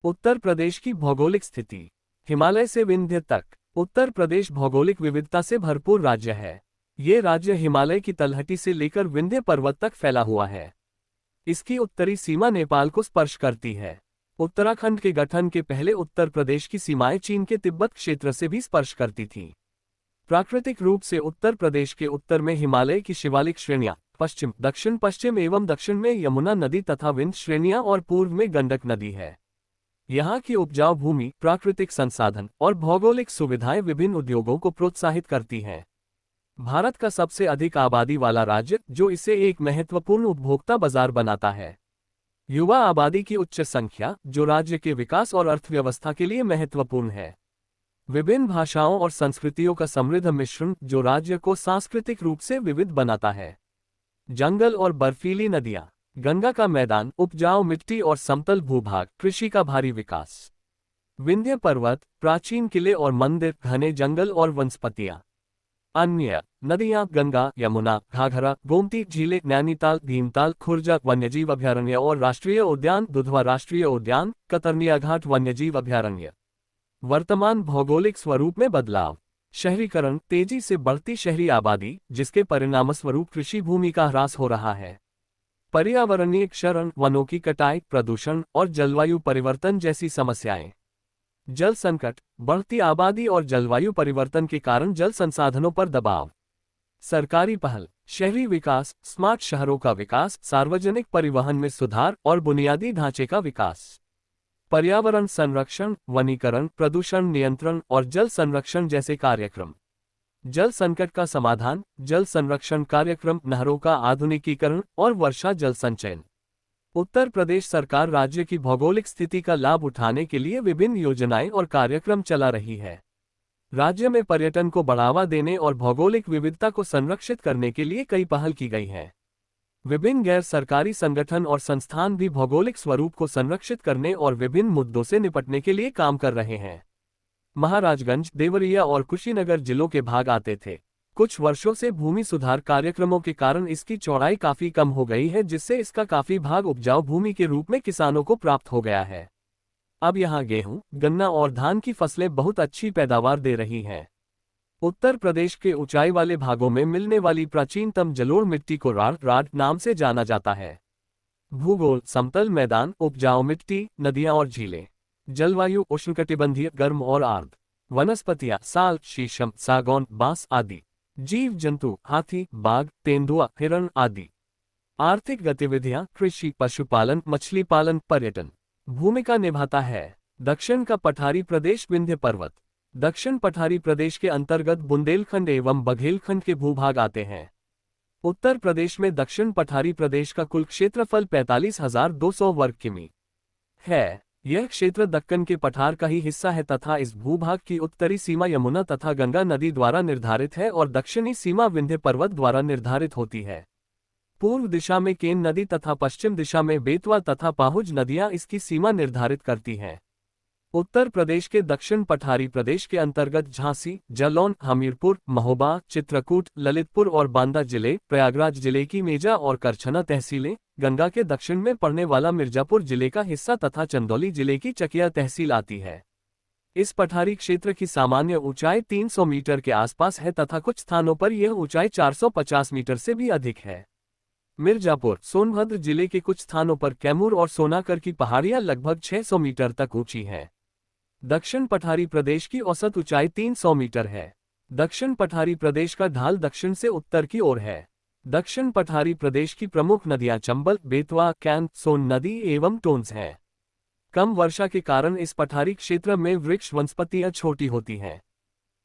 उत्तर प्रदेश की भौगोलिक स्थिति। हिमालय से विंध्य तक उत्तर प्रदेश भौगोलिक विविधता से भरपूर राज्य है। ये राज्य हिमालय की तलहटी से लेकर विंध्य पर्वत तक फैला हुआ है। इसकी उत्तरी सीमा नेपाल को स्पर्श करती है। उत्तराखंड के गठन के पहले उत्तर प्रदेश की सीमाएं चीन के तिब्बत क्षेत्र से भी स्पर्श करती थीं। प्राकृतिक रूप से उत्तर प्रदेश के उत्तर में हिमालय की शिवालिक श्रेणियां, पश्चिम, दक्षिण पश्चिम एवं दक्षिण में यमुना नदी तथा विंध्य श्रेणियां और पूर्व में गंडक नदी है। यहाँ की उपजाऊ भूमि, प्राकृतिक संसाधन और भौगोलिक सुविधाएं विभिन्न उद्योगों को प्रोत्साहित करती हैं। भारत का सबसे अधिक आबादी वाला राज्य, जो इसे एक महत्वपूर्ण उपभोक्ता बाजार बनाता है। युवा आबादी की उच्च संख्या, जो राज्य के विकास और अर्थव्यवस्था के लिए महत्वपूर्ण है। विभिन्न भाषाओं और संस्कृतियों का समृद्ध मिश्रण, जो राज्य को सांस्कृतिक रूप से विविध बनाता है। जंगल और बर्फीली नदियां, गंगा का मैदान, उपजाऊ मिट्टी और समतल भूभाग, कृषि का भारी विकास। विंध्य पर्वत, प्राचीन किले और मंदिर, घने जंगल और वनस्पतियां। अन्य नदियां गंगा, यमुना, घाघरा, गोमती, झीलें, नैनीताल, भीमताल, खुर्जा वन्यजीव अभयारण्य और राष्ट्रीय उद्यान, दुधवा राष्ट्रीय उद्यान, कतरनिया घाट वन्यजीव अभयारण्य। वर्तमान भौगोलिक स्वरूप में बदलाव। शहरीकरण, तेजी से बढ़ती शहरी आबादी, जिसके परिणामस्वरूप कृषि भूमि का ह्रास हो रहा है। पर्यावरणीय क्षरण, वनों की कटाई, प्रदूषण और जलवायु परिवर्तन जैसी समस्याएं। जल संकट, बढ़ती आबादी और जलवायु परिवर्तन के कारण जल संसाधनों पर दबाव। सरकारी पहल, शहरी विकास, स्मार्ट शहरों का विकास, सार्वजनिक परिवहन में सुधार और बुनियादी ढांचे का विकास। पर्यावरण संरक्षण, वनीकरण, प्रदूषण नियंत्रण और जल संरक्षण जैसे कार्यक्रम। जल संकट का समाधान, जल संरक्षण कार्यक्रम, नहरों का आधुनिकीकरण और वर्षा जल संचयन। उत्तर प्रदेश सरकार राज्य की भौगोलिक स्थिति का लाभ उठाने के लिए विभिन्न योजनाएं और कार्यक्रम चला रही है। राज्य में पर्यटन को बढ़ावा देने और भौगोलिक विविधता को संरक्षित करने के लिए कई पहल की गई हैं। विभिन्न गैर सरकारी संगठन और संस्थान भी भौगोलिक स्वरूप को संरक्षित करने और विभिन्न मुद्दों से निपटने के लिए काम कर रहे हैं। महाराजगंज, देवरिया और कुशीनगर जिलों के भाग आते थे। कुछ वर्षों से भूमि सुधार कार्यक्रमों के कारण इसकी चौड़ाई काफी कम हो गई है, जिससे इसका काफी भाग उपजाऊ भूमि के रूप में किसानों को प्राप्त हो गया है। अब यहाँ गेहूं, गन्ना और धान की फसलें बहुत अच्छी पैदावार दे रही हैं। उत्तर प्रदेश के ऊंचाई वाले भागों में मिलने वाली प्राचीनतम जलोढ़ मिट्टी को राढ़ नाम से जाना जाता है। भूगोल, समतल मैदान, उपजाऊ मिट्टी, नदियां और झीलें। जलवायु, उष्णकटिबंधीय, गर्म और आर्द्र। वनस्पतियां, साल, शीशम, सागौन, बांस आदि। जीव जंतु, हाथी, बाघ, तेंदुआ, हिरण आदि। आर्थिक गतिविधियां, कृषि, पशुपालन, मछली पालन, पर्यटन। भूमिका निभाता है। दक्षिण का पठारी प्रदेश, विंध्य पर्वत। दक्षिण पठारी प्रदेश के अंतर्गत बुंदेलखंड एवं बघेलखंड के भूभाग आते हैं। उत्तर प्रदेश में दक्षिण पठारी प्रदेश का कुल क्षेत्रफल 45,200 वर्ग किमी है। यह क्षेत्र दक्कन के पठार का ही हिस्सा है तथा इस भूभाग की उत्तरी सीमा यमुना तथा गंगा नदी द्वारा निर्धारित है और दक्षिणी सीमा विंध्य पर्वत द्वारा निर्धारित होती है। पूर्व दिशा में केन नदी तथा पश्चिम दिशा में बेतवा तथा पाहुज नदियां इसकी सीमा निर्धारित करती हैं। उत्तर प्रदेश के दक्षिण पठारी प्रदेश के अंतर्गत झांसी, जालौन, हमीरपुर, महोबा, चित्रकूट, ललितपुर और बांदा जिले, प्रयागराज जिले की मेजा और करछना तहसीलें, गंगा के दक्षिण में पड़ने वाला मिर्जापुर जिले का हिस्सा तथा चंदौली जिले की चकिया तहसील आती है। इस पठारी क्षेत्र की सामान्य ऊंचाई 300 मीटर के आसपास है तथा कुछ स्थानों पर यह ऊंचाई 450 मीटर से भी अधिक है। मिर्जापुर, सोनभद्र जिले के कुछ स्थानों पर कैमूर और सोनाकर की पहाड़ियां लगभग 600 मीटर तक ऊंची हैं। दक्षिण पठारी प्रदेश की औसत ऊंचाई 300 मीटर है। दक्षिण पठारी प्रदेश का ढाल दक्षिण से उत्तर की ओर है। दक्षिण पठारी प्रदेश की प्रमुख नदियां चंबल, बेतवा, कैन, सोन नदी एवं टोन्स हैं। कम वर्षा के कारण इस पठारी क्षेत्र में वृक्ष वनस्पतियां छोटी होती हैं।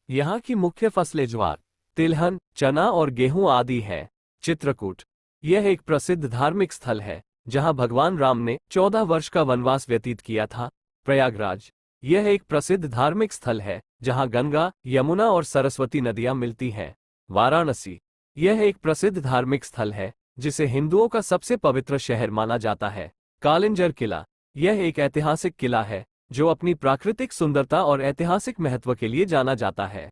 यहाँ की मुख्य फसलें ज्वार, तिलहन, चना और गेहूं आदि है। चित्रकूट, यह एक प्रसिद्ध धार्मिक स्थल है जहां भगवान राम ने 14 वर्ष का वनवास व्यतीत किया था। प्रयागराज, यह एक प्रसिद्ध धार्मिक स्थल है जहां गंगा, यमुना और सरस्वती नदियां मिलती हैं। वाराणसी, यह एक प्रसिद्ध धार्मिक स्थल है जिसे हिंदुओं का सबसे पवित्र शहर माना जाता है। कालिंजर किला, यह एक ऐतिहासिक किला है जो अपनी प्राकृतिक सुंदरता और ऐतिहासिक महत्व के लिए जाना जाता है।